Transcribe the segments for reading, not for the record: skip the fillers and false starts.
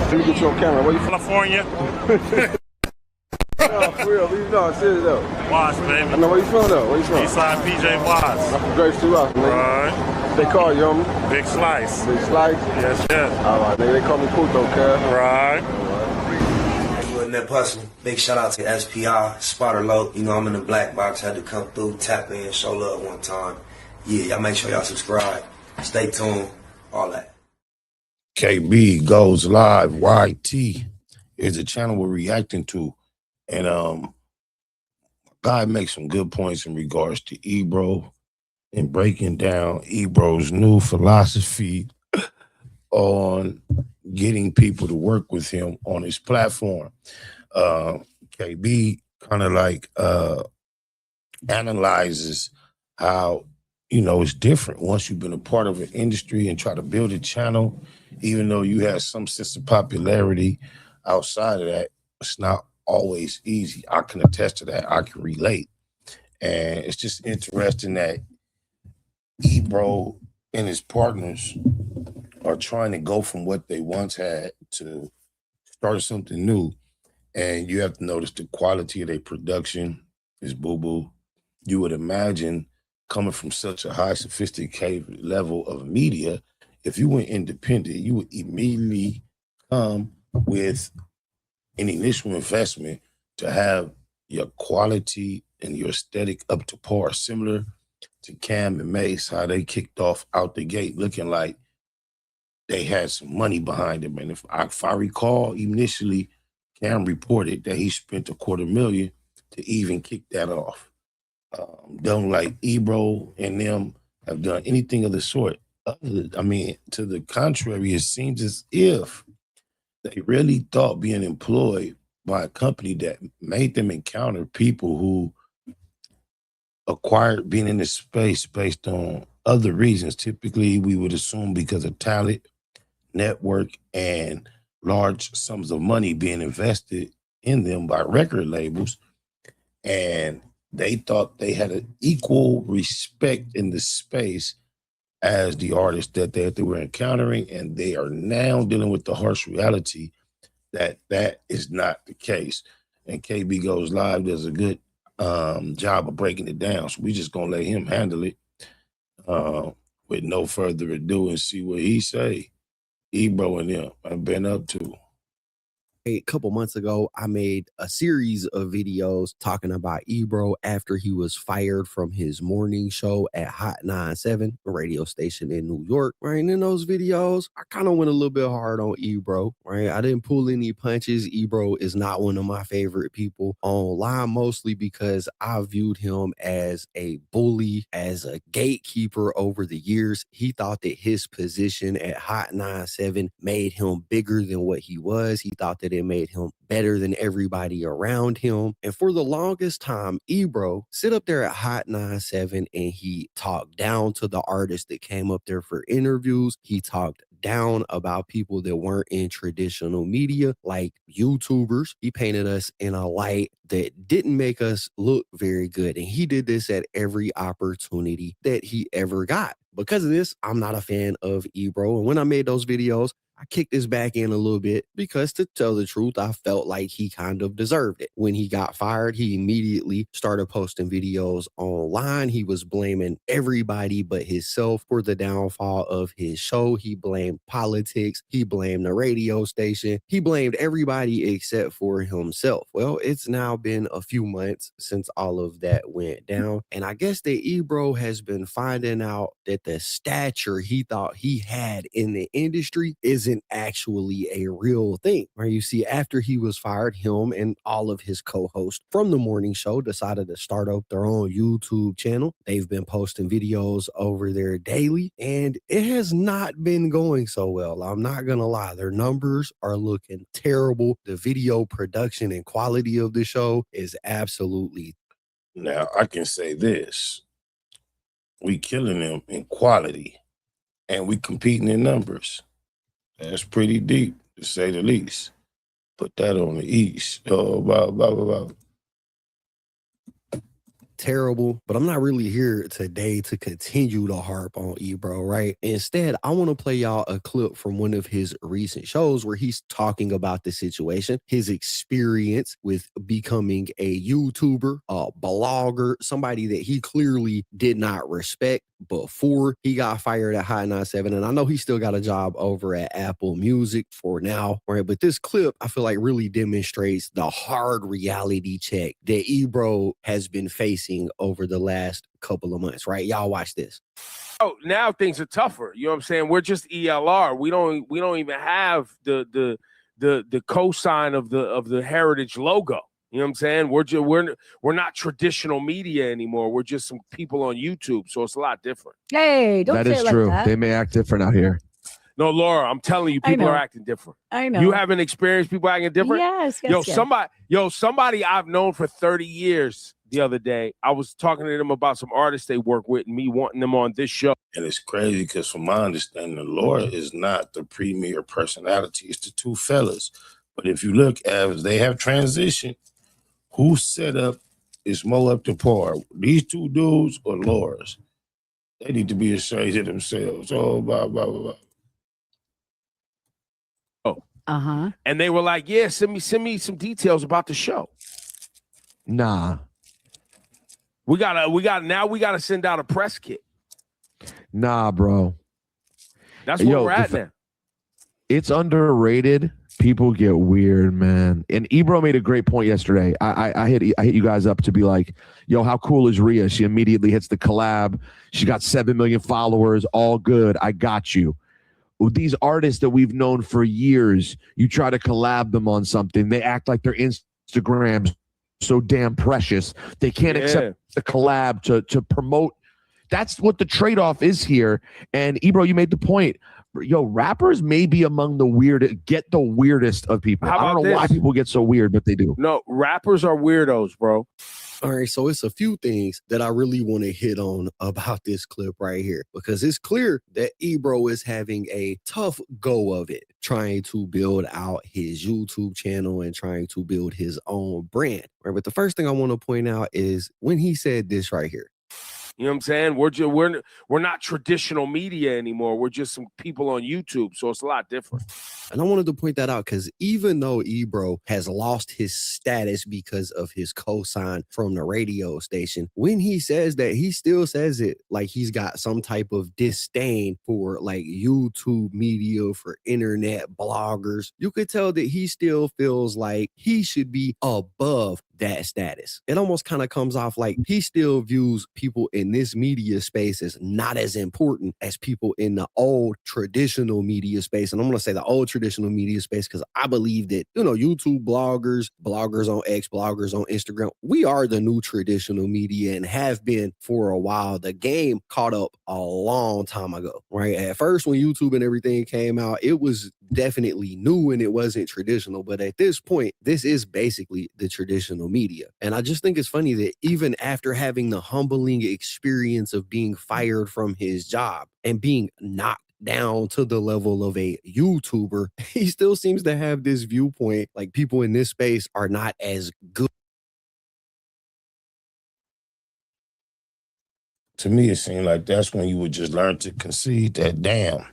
Let me get you on camera. Where you from? California. No, for real. No, serious though. Watts, baby. I know where you from though. Where you from? Eastside PJ Watts. I'm from Grace 2 Rock, nigga. Right. They call you, homie? Big Slice. Big Slice? Yes, yes. All right, nigga. They call me Puto, cuz. Right. That hustle. Big shout out to SPI, Spotter Low. You know, I'm in the black box. Had to come through, tap in, show love one time. Yeah, y'all make sure y'all subscribe. Stay tuned. All that. KB Goes Live YT is the channel we're reacting to. And guy makes some good points in regards to Ebro and breaking down Ebro's new philosophy on getting people to work with him on his platform. KB kind of like analyzes how, you know, it's different once you've been a part of an industry and try to build a channel, even though you have some sense of popularity outside of that, it's not always easy. I can attest to that. I can relate. And it's just interesting that Ebro and his partners are trying to go from what they once had to start something new. And you have to notice the quality of their production is boo-boo. You would imagine coming from such a high sophisticated level of media, if you went independent, you would immediately come with an initial investment to have your quality and your aesthetic up to par, similar to Cam and Mace, how they kicked off out the gate looking like they had some money behind them. And if I recall, initially, Cam reported that he spent $250,000 to even kick that off. Don't like Ebro and them have done anything of the sort. I mean, to the contrary, it seems as if they really thought being employed by a company that made them encounter people who acquired being in this space based on other reasons. Typically, we would assume because of talent, network, and large sums of money being invested in them by record labels. And they thought they had an equal respect in the space as the artists that they were encountering, and they are now dealing with the harsh reality that that is not the case. And KB Goes Live does a good job of breaking it down, so we just gonna let him handle it with no further ado and see what he say. Ebro and them have been up to. A couple months ago, I made a series of videos talking about Ebro after he was fired from his morning show at HOT97, a radio station in New York, right? And in those videos, I kind of went a little bit hard on Ebro, right? I didn't pull any punches. Ebro is not one of my favorite people online, mostly because I viewed him as a bully, as a gatekeeper over the years. He thought that his position at HOT97 made him bigger than what he was. He thought that it made him better than everybody around him. And for the longest time, Ebro sit up there at HOT97 and he talked down to the artists that came up there for interviews. He talked down about people that weren't in traditional media, like YouTubers. He painted us in a light that didn't make us look very good. And he did this at every opportunity that he ever got. Because of this, I'm not a fan of Ebro. And when I made those videos, I kicked his back in a little bit because, to tell the truth, I felt like he kind of deserved it. When he got fired, he immediately started posting videos online. He was blaming everybody but himself for the downfall of his show. He blamed politics. He blamed the radio station. He blamed everybody except for himself. Well, it's now been a few months since all of that went down. And I guess that Ebro has been finding out that the stature he thought he had in the industry isn't actually a real thing. Right? You see, after he was fired, him and all of his co-hosts from the morning show decided to start up their own YouTube channel. They've been posting videos over there daily, and it has not been going so well. I'm not gonna lie, their numbers are looking terrible. The video production and quality of the show is absolutely. Now, I can say this. We killing them in quality, and we competing in numbers. That's pretty deep, to say the least. Put that on the East. Oh, blah, blah, blah, blah. terrible, but I'm not really here today to continue to harp on Ebro, right? Instead, I want to play y'all a clip from one of his recent shows where he's talking about the situation, his experience with becoming a YouTuber, a blogger, somebody that he clearly did not respect before he got fired at HOT97. And I know he still got a job over at Apple Music for now, right? But this clip, I feel like really demonstrates the hard reality check that Ebro has been facing over the last couple of months, right? Y'all watch this. Oh, now things are tougher. You know what I'm saying? We're just ELR. We don't even have the cosign of the Heritage logo. You know what I'm saying? We're not traditional media anymore. We're just some people on YouTube, so it's a lot different. Hey, don't say it like true. that. They may act different out here. No, Laura, I'm telling you, people are acting different. I know. You haven't experienced people acting different? Yes. Somebody I've known for 30 years the other day, I was talking to them about some artists they work with and me wanting them on this show. And it's crazy because from my understanding, Laura is not the premier personality. It's the two fellas. But if you look as they have transitioned, whose setup is more up to par? These two dudes or Laura's? They need to be ashamed of themselves. Oh, blah, blah, blah. Uh-huh. And they were like, yeah, send me some details about the show. Nah. We gotta send out a press kit. Nah, bro. That's where we're at now. It's underrated. People get weird, man. And Ebro made a great point yesterday. I hit you guys up to be like, yo, how cool is Rhea? She immediately hits the collab. She got 7 million followers. All good. I got you. These artists that we've known for years, you try to collab them on something, they act like their Instagrams so damn precious. They can't accept the collab to promote. That's what the trade-off is here. And Ebro, you made the point. Yo, rappers may be among the weirdest of people. I don't know why people get so weird, but they do. No, rappers are weirdos, bro. All right, so it's a few things that I really want to hit on about this clip right here, because it's clear that Ebro is having a tough go of it, trying to build out his YouTube channel and trying to build his own brand. Right, but the first thing I want to point out is when he said this right here. You know what I'm saying? We're not traditional media anymore. We're just some people on YouTube, so it's a lot different. And I wanted to point that out because even though Ebro has lost his status because of his cosign from the radio station, when he says that, he still says it like he's got some type of disdain for like YouTube media, for internet bloggers. You could tell that he still feels like he should be above that status. It almost kind of comes off like he still views people in this media space as not as important as people in the old traditional media space. And I'm going to say the old traditional media space because I believe that, you know, YouTube bloggers on X, bloggers on Instagram, we are the new traditional media and have been for a while. The game caught up a long time ago, right? At first, when YouTube and everything came out, it was definitely new and it wasn't traditional. But at this point, this is basically the traditional media. And I just think it's funny that even after having the humbling experience of being fired from his job and being knocked down to the level of a YouTuber, he still seems to have this viewpoint like people in this space are not as good. To me, it seemed like that's when you would just learn to concede that, damn,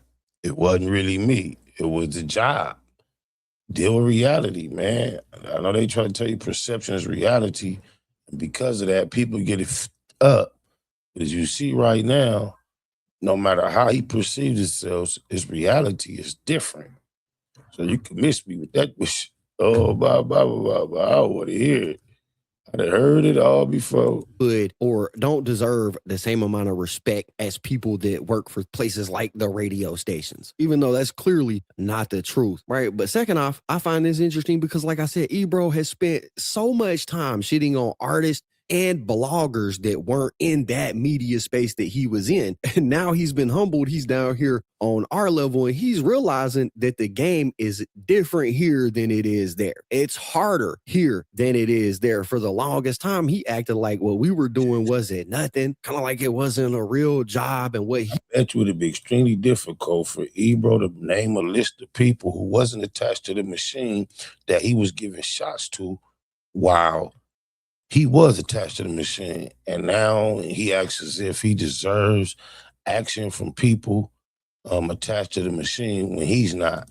it wasn't really me. It was the job. Deal with reality, man. I know they try to tell you perception is reality. And because of that, people get it up. As you see right now, no matter how he perceives himself, his reality is different. So you can miss me with that. Oh, blah, blah, blah, blah, blah. I want to hear it. I'd heard it all before. Good or don't deserve the same amount of respect as people that work for places like the radio stations, even though that's clearly not the truth, right? But second off, I find this interesting because, like I said, Ebro has spent so much time shitting on artists and bloggers that weren't in that media space that he was in. And now he's been humbled. He's down here on our level and he's realizing that the game is different here than it is there. It's harder here than it is there. For the longest time, he acted like what we were doing wasn't nothing, kind of like it wasn't a real job. And what he bet you would be extremely difficult for Ebro to name a list of people who wasn't attached to the machine that he was giving shots to while he was attached to the machine, and now he acts as if he deserves action from people attached to the machine when he's not.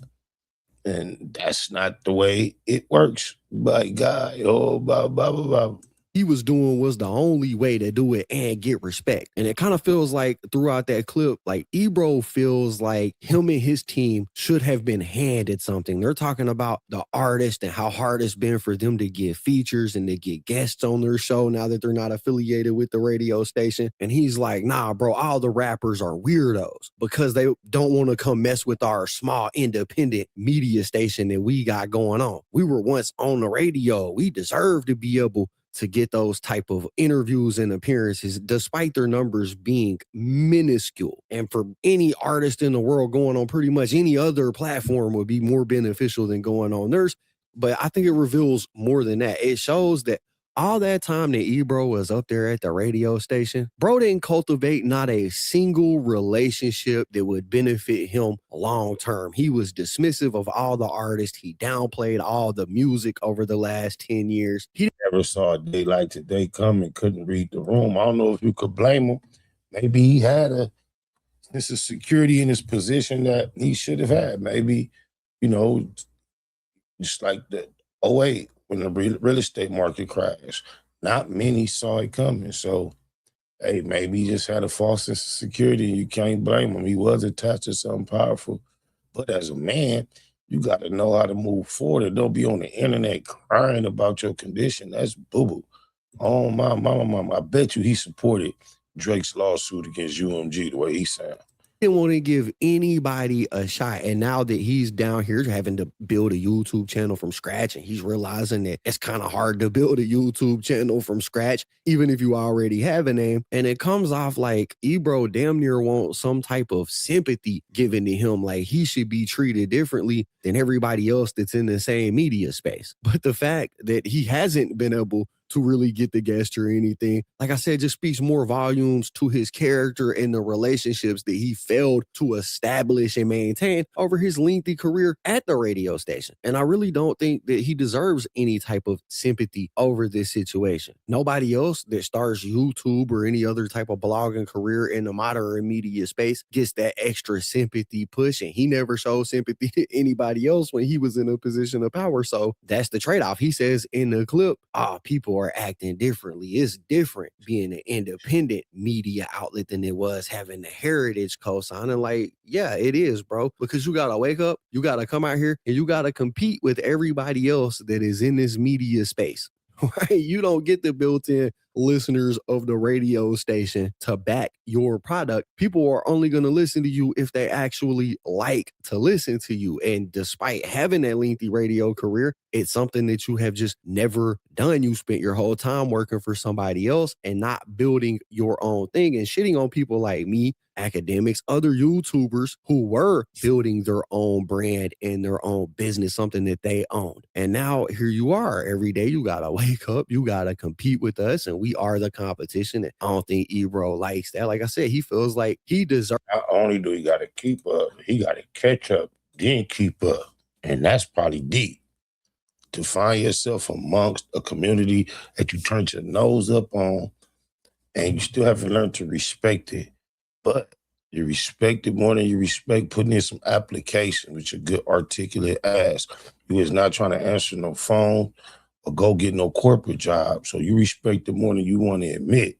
And that's not the way it works. By God, oh, blah, blah, blah, blah. He was doing was the only way to do it and get respect. And it kind of feels like throughout that clip, like Ebro feels like him and his team should have been handed something. They're talking about the artist and how hard it's been for them to get features and to get guests on their show now that they're not affiliated with the radio station. And he's like, nah, bro, all the rappers are weirdos because they don't want to come mess with our small independent media station that we got going on. We were once on the radio. We deserve to be able to get those type of interviews and appearances, despite their numbers being minuscule. And for any artist in the world going on pretty much any other platform would be more beneficial than going on theirs. But I think it reveals more than that. It shows that all that time that Ebro was up there at the radio station, bro didn't cultivate not a single relationship that would benefit him long term. He was dismissive of all the artists. He downplayed all the music over the last 10 years. He never saw a day like today come and couldn't read the room. I don't know if you could blame him. Maybe he had a sense of security in his position that he should have had. Maybe, you know, just like the '08 when the real estate market crashed. Not many saw it coming. So, hey, maybe he just had a false sense of security and you can't blame him. He was attached to something powerful. But as a man, you got to know how to move forward and don't be on the internet crying about your condition. That's boo-boo. Oh, my mama. I bet you he supported Drake's lawsuit against UMG the way he sounded. Didn't want to give anybody a shot. And now that he's down here having to build a YouTube channel from scratch, and he's realizing that it's kind of hard to build a YouTube channel from scratch, even if you already have a name. And it comes off like Ebro damn near wants some type of sympathy given to him, like he should be treated differently than everybody else that's in the same media space. But the fact that he hasn't been able to really get the guest or anything, like I said, just speaks more volumes to his character and the relationships that he failed to establish and maintain over his lengthy career at the radio station. And I really don't think that he deserves any type of sympathy over this situation. Nobody else that starts YouTube or any other type of blogging career in the modern media space gets that extra sympathy push, and he never showed sympathy to anybody else when he was in a position of power. So that's the trade-off. He says in the clip, people are acting differently. It's different being an independent media outlet than it was having the Heritage cosign. And like, yeah, it is, bro, because you got to wake up, you got to come out here, and you got to compete with everybody else that is in this media space. Right? You don't get the built-in listeners of the radio station to back your product. People are only going to listen to you if they actually like to listen to you. And despite having that lengthy radio career, it's something that you have just never done. You spent your whole time working for somebody else and not building your own thing, and shitting on people like me, academics, other YouTubers who were building their own brand and their own business, something that they owned. And now here you are. Every day you got to wake up, you got to compete with us, and we are the competition. And I don't think Ebro likes that. Like I said, he feels like he deserves. Not only do he got to keep up, he got to catch up, then keep up. And that's probably deep. To find yourself amongst a community that you turn your nose up on, and you still haven't learned to respect it. But you respect it more than you respect putting in some application with your good articulate ass. You is not trying to answer no phone or go get no corporate job. So you respect it more than you want to admit.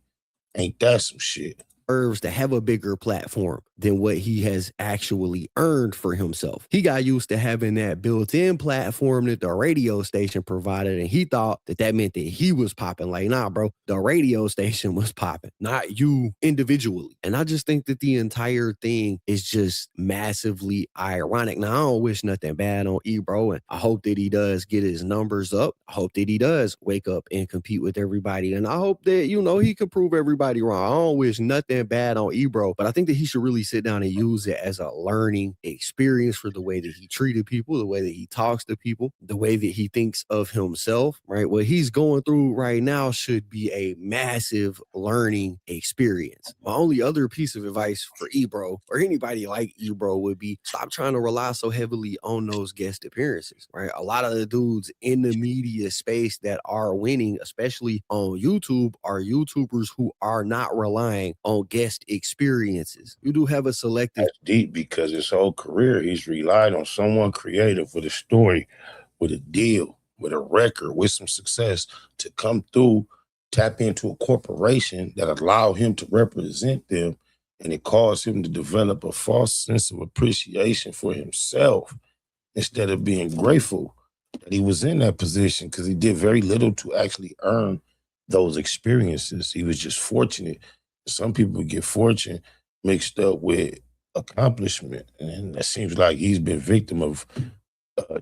Ain't that some shit? To have a bigger platform than what he has actually earned for himself. He got used to having that built-in platform that the radio station provided, and he thought that that meant that he was popping. Like, nah, bro, the radio station was popping, not you individually. And I just think that the entire thing is just massively ironic. Now, I don't wish nothing bad on Ebro, and I hope that he does get his numbers up. I hope that he does wake up and compete with everybody. And I hope that, you know, he can prove everybody wrong. I don't wish nothing bad on Ebro, but I think that he should really sit down and use it as a learning experience for the way that he treated people, the way that he talks to people, the way that he thinks of himself, right? What he's going through right now should be a massive learning experience. My only other piece of advice for Ebro or anybody like Ebro would be stop trying to rely so heavily on those guest appearances, right? A lot of the dudes in the media space that are winning, especially on YouTube, are YouTubers who are not relying on guest experiences. You do have a selective. That's deep because his whole career, he's relied on someone creative with a story, with a deal, with a record, with some success to come through, tap into a corporation that allowed him to represent them. And it caused him to develop a false sense of appreciation for himself instead of being grateful that he was in that position, because he did very little to actually earn those experiences. He was just fortunate. Some people get fortune mixed up with accomplishment, and that seems like he's been victim of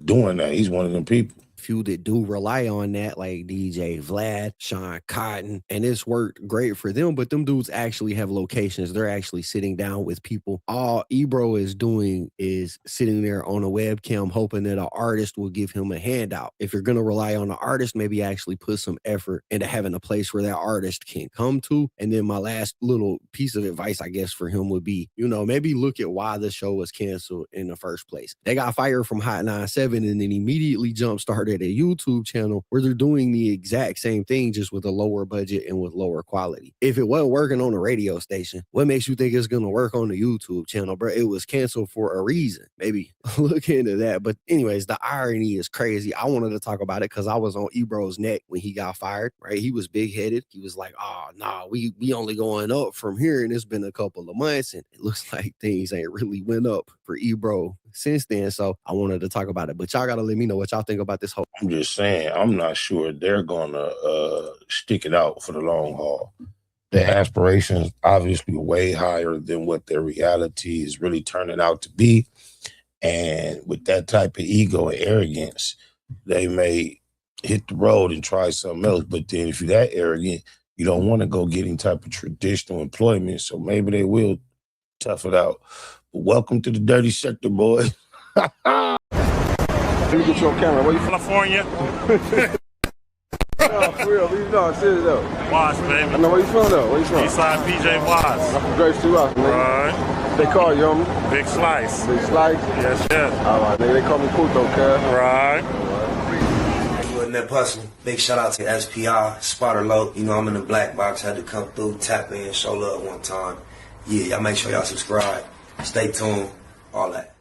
doing that. He's one of them people. Few that do rely on that, like DJ Vlad, Sean Cotton, and it's worked great for them, but them dudes actually have locations. They're actually sitting down with people. All Ebro is doing is sitting there on a webcam hoping that an artist will give him a handout. If you're going to rely on an artist, maybe actually put some effort into having a place where that artist can come to. And then my last little piece of advice, I guess, for him would be, maybe look at why the show was canceled in the first place. They got fired from HOT97 and then immediately jump-started a YouTube channel where they're doing the exact same thing, just with a lower budget and with lower quality. If it wasn't working on a radio station, what makes you think it's going to work on the YouTube channel, bro? It was canceled for a reason. Maybe look into that. But anyways, the irony is crazy. I wanted to talk about it because I was on Ebro's neck when he got fired, right? He was big-headed. He was like, oh, nah, we only going up from here, and it's been a couple of months, and it looks like things ain't really went up for Ebro since then. So I wanted to talk about it, but y'all got to let me know what y'all think about this whole. I'm just saying, I'm not sure they're gonna stick it out for the long haul. Their aspirations obviously way higher than what their reality is really turning out to be. And with that type of ego and arrogance, they may hit the road and try something else. But then if you're that arrogant, you don't want to go get any type of traditional employment. So maybe they will tough it out. But welcome to the dirty sector, boy. Let me get you on camera. Where you from? California. No, for real. You know, I'm serious though. Watts, baby. I know where you from though. Where you from? Eastside PJ Watts. I'm from Grace 2 Rock, nigga. Right. They call you, homie. Big Slice. Big Slice. Yes, yes. All right, nigga. They call me Puto, cuz. Right. You wasn't that person. Big shout out to SPI, Spotter Low. I'm in the black box. Had to come through, tap in, show love one time. Yeah, y'all make sure y'all subscribe. Stay tuned. All that.